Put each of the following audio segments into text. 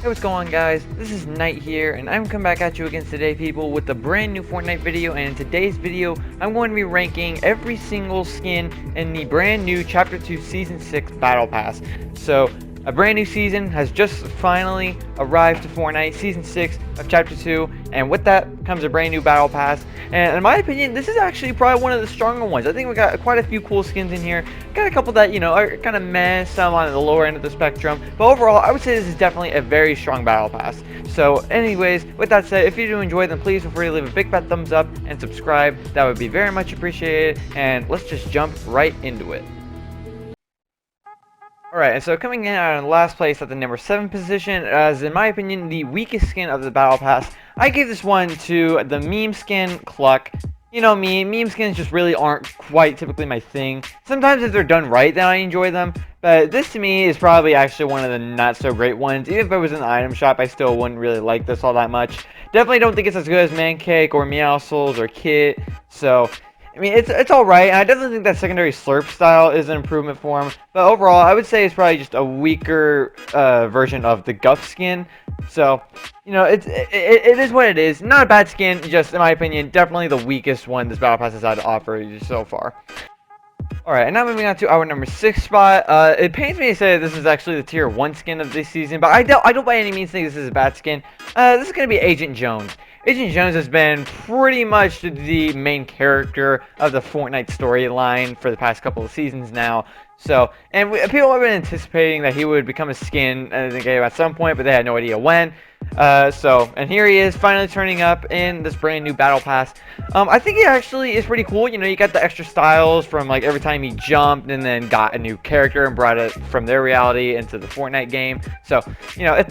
Hey, what's going on, guys? This is Knight here, and I'm coming back at you again today, people, with a brand new Fortnite video. And in today's video, I'm going to be ranking every single skin in the brand new Chapter 2 Season 6 Battle Pass. So, a brand new season has just finally arrived to Fortnite, Season 6 of Chapter 2, and with that comes a brand new Battle Pass. And in my opinion, this is actually probably one of the stronger ones. I think we got quite a few cool skins in here. Got a couple that, you know, are kind of meh, some on the lower end of the spectrum. But overall, I would say this is definitely a very strong Battle Pass. So anyways, with that said, if you do enjoy, then please feel free to leave a big fat thumbs up and subscribe. That would be very much appreciated. And let's just jump right into it. Alright, and so coming in at last place at the number 7 position, as in my opinion, the weakest skin of the Battle Pass, I gave this one to the meme skin, Cluck. You know me, meme skins just really aren't quite typically my thing. Sometimes if they're done right, then I enjoy them, but this to me is probably actually one of the not so great ones. Even if I was in the item shop, I still wouldn't really like this all that much. Definitely don't think it's as good as Mancake or Meow Souls or Kit, so I mean, it's alright, and I definitely think that secondary slurp style is an improvement for him. But overall, I would say it's probably just a weaker version of the Guff skin. So, you know, it is what it is. Not a bad skin, just in my opinion, definitely the weakest one this Battle Pass has had to offer so far. Alright, and now moving on to our number 6 spot. It pains me to say that this is actually the tier 1 skin of this season, but I don't by any means think this is a bad skin. This is going to be Agent Jones. Agent Jones has been pretty much the main character of the Fortnite storyline for the past couple of seasons now. So, and people have been anticipating that he would become a skin in the game at some point, but they had no idea when. And here he is, finally turning up in this brand new Battle Pass. I think it actually is pretty cool. You know, you got the extra styles from, like, every time he jumped and then got a new character and brought it from their reality into the Fortnite game. So, you know,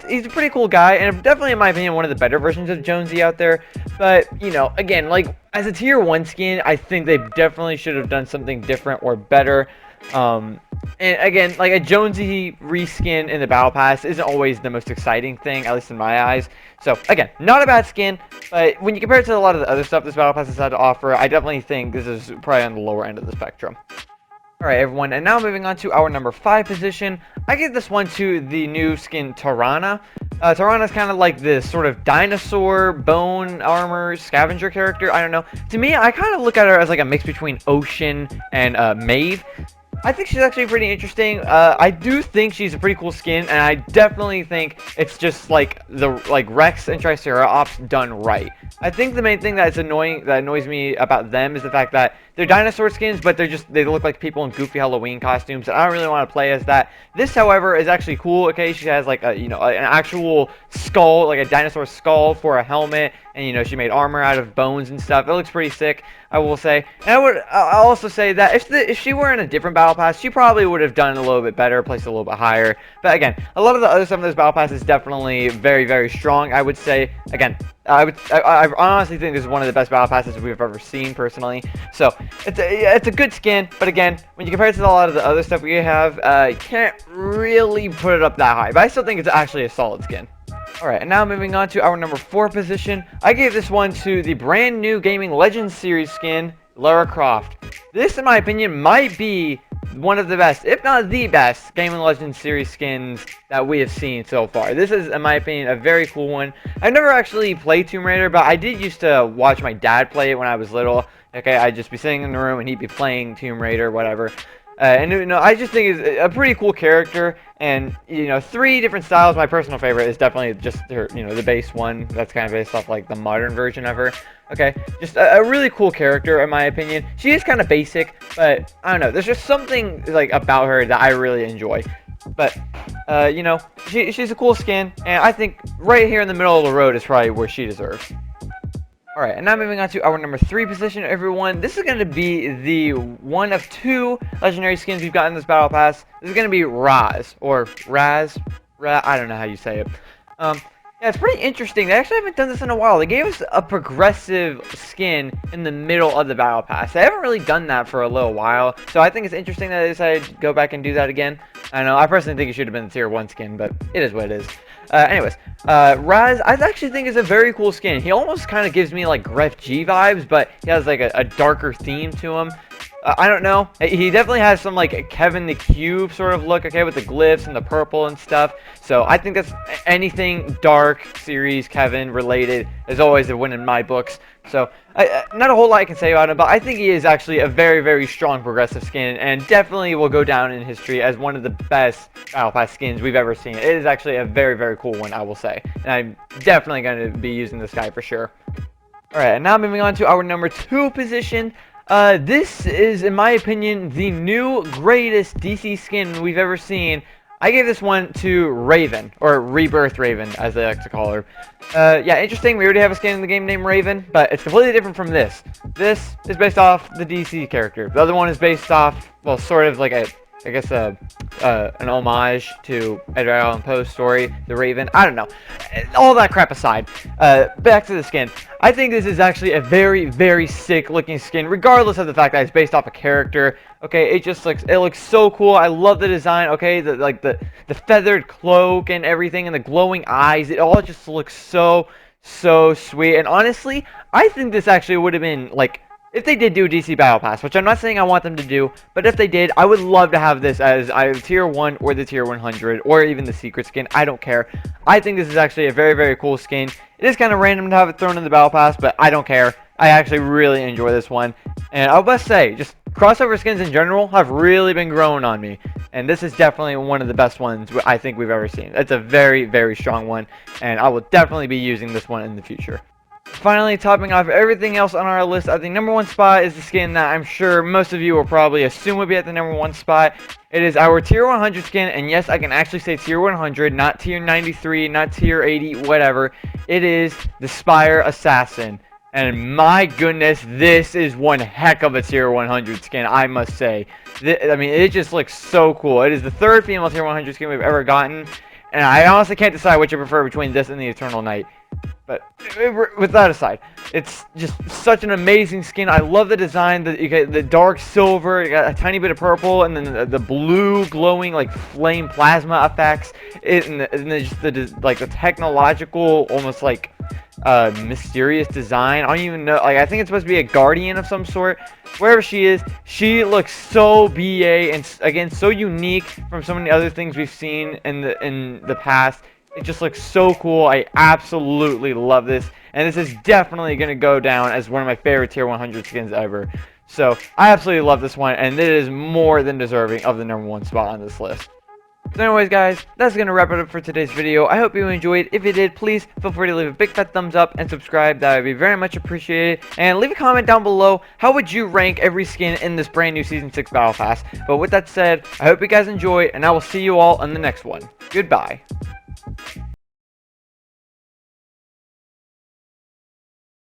he's a pretty cool guy, and definitely, in my opinion, one of the better versions of Jonesy out there. But, you know, again, like, as a tier 1 skin, I think they definitely should have done something different or better. And again, like a Jonesy reskin in the Battle Pass isn't always the most exciting thing, at least in my eyes. So again, not a bad skin, but when you compare it to a lot of the other stuff this Battle Pass has had to offer, I definitely think this is probably on the lower end of the spectrum. Alright everyone, and now moving on to our number 5 position, I give this one to the new skin Torana. Torana's kind of like this sort of dinosaur, bone armor, scavenger character, I don't know. To me, I kind of look at her as like a mix between Ocean and Maeve. I think she's actually pretty interesting. I do think she's a pretty cool skin, and I definitely think it's just like Rex and Triceratops done right. I think the main thing that annoys me about them is the fact that they're dinosaur skins, but they look like people in goofy Halloween costumes, and I don't really want to play as that. This, however, is actually cool. Okay, she has like an actual skull, like a dinosaur skull for a helmet, and you know she made armor out of bones and stuff. It looks pretty sick, I will say. And I'll also say that if she were in a different Battle Pass, she probably would have done a little bit better, placed a little bit higher. But again, a lot of the other stuff in this Battle Pass is definitely very, very strong. I would say, again, I honestly think this is one of the best Battle Passes we've ever seen, personally. So, it's a good skin, but again, when you compare it to a lot of the other stuff we have, you can't really put it up that high. But I still think it's actually a solid skin. Alright, and now moving on to our number 4 position, I gave this one to the brand new Gaming Legends series skin, Lara Croft. This, in my opinion, might be one of the best, if not the best, Gaming Legends series skins that we have seen so far. This is, in my opinion, a very cool one. I've never actually played Tomb Raider, but I did used to watch my dad play it when I was little. Okay, I'd just be sitting in the room and he'd be playing Tomb Raider, whatever. And you know, I just think it's a pretty cool character, and you know, 3 different styles. My personal favorite is definitely just her, you know, the base one. That's kind of based off like the modern version of her. Okay, just a really cool character in my opinion. She is kind of basic, but I don't know. There's just something like about her that I really enjoy. But you know, she's a cool skin, and I think right here in the middle of the road is probably where she deserves. Alright, and now moving on to our number 3 position, everyone. This is going to be the one of 2 legendary skins we've got in this Battle Pass. This is going to be Raz, or Raz, I don't know how you say it. Yeah, it's pretty interesting. They actually haven't done this in a while. They gave us a progressive skin in the middle of the Battle Pass. They haven't really done that for a little while, so I think it's interesting that they decided to go back and do that again. I know, I personally think it should have been the tier 1 skin, but it is what it is. Raz, I actually think is a very cool skin. He almost kind of gives me like Gref G vibes, but he has like a darker theme to him. I don't know. He definitely has some like Kevin the Cube sort of look, okay, with the glyphs and the purple and stuff. So I think that's anything dark series Kevin related is always a win in my books. So not a whole lot I can say about him, but I think he is actually a very, very strong progressive skin, and definitely will go down in history as one of the best Battle Pass skins we've ever seen. It is actually a very, very cool one, I will say, and I'm definitely going to be using this guy for sure. Alright, and now moving on to our number 2 position. This is, in my opinion, the new greatest DC skin we've ever seen. I gave this one to Raven, or Rebirth Raven, as they like to call her. Yeah, interesting. We already have a skin in the game named Raven, but it's completely different from this. This is based off the DC character. The other one is based off, well, sort of like a, I guess, an homage to Edgar Allan Poe's story, The Raven. I don't know. All that crap aside, back to the skin. I think this is actually a very, very sick looking skin, regardless of the fact that it's based off a character. Okay, it looks so cool. I love the design. Okay, the feathered cloak and everything, and the glowing eyes. It all just looks so sweet. And honestly, I think this actually would have been like, if they did do a DC Battle Pass, which I'm not saying I want them to do, but if they did, I would love to have this as either Tier 1 or the Tier 100, or even the Secret skin. I don't care. I think this is actually a very, very cool skin. It is kind of random to have it thrown in the Battle Pass, but I don't care. I actually really enjoy this one. And I must say, just crossover skins in general have really been growing on me. And this is definitely one of the best ones I think we've ever seen. It's a very, very strong one, and I will definitely be using this one in the future. Finally, topping off everything else on our list, at the number 1 spot is the skin that I'm sure most of you will probably assume would be at the number 1 spot. It is our Tier 100 skin, and yes, I can actually say Tier 100, not Tier 93, not Tier 80, whatever. It is the Spire Assassin. And my goodness, this is one heck of a Tier 100 skin, I must say. I mean, it just looks so cool. It is the 3rd female Tier 100 skin we've ever gotten, and I honestly can't decide which I prefer between this and the Eternal Night. But with that aside, it's just such an amazing skin. I love the design. You get the dark silver, you got a tiny bit of purple, and then the blue glowing like flame plasma effects. Just the technological, almost like mysterious design. I don't even know. Like, I think it's supposed to be a guardian of some sort. Wherever she is, she looks so BA, and again so unique from so many other things we've seen in the past. It just looks so cool. I absolutely love this. And this is definitely going to go down as one of my favorite Tier 100 skins ever. So, I absolutely love this one. And it is more than deserving of the number 1 spot on this list. So anyways, guys, that's going to wrap it up for today's video. I hope you enjoyed. If you did, please feel free to leave a big fat thumbs up and subscribe. That would be very much appreciated. And leave a comment down below. How would you rank every skin in this brand new Season 6 Battle Pass? But with that said, I hope you guys enjoy. And I will see you all in the next one. Goodbye.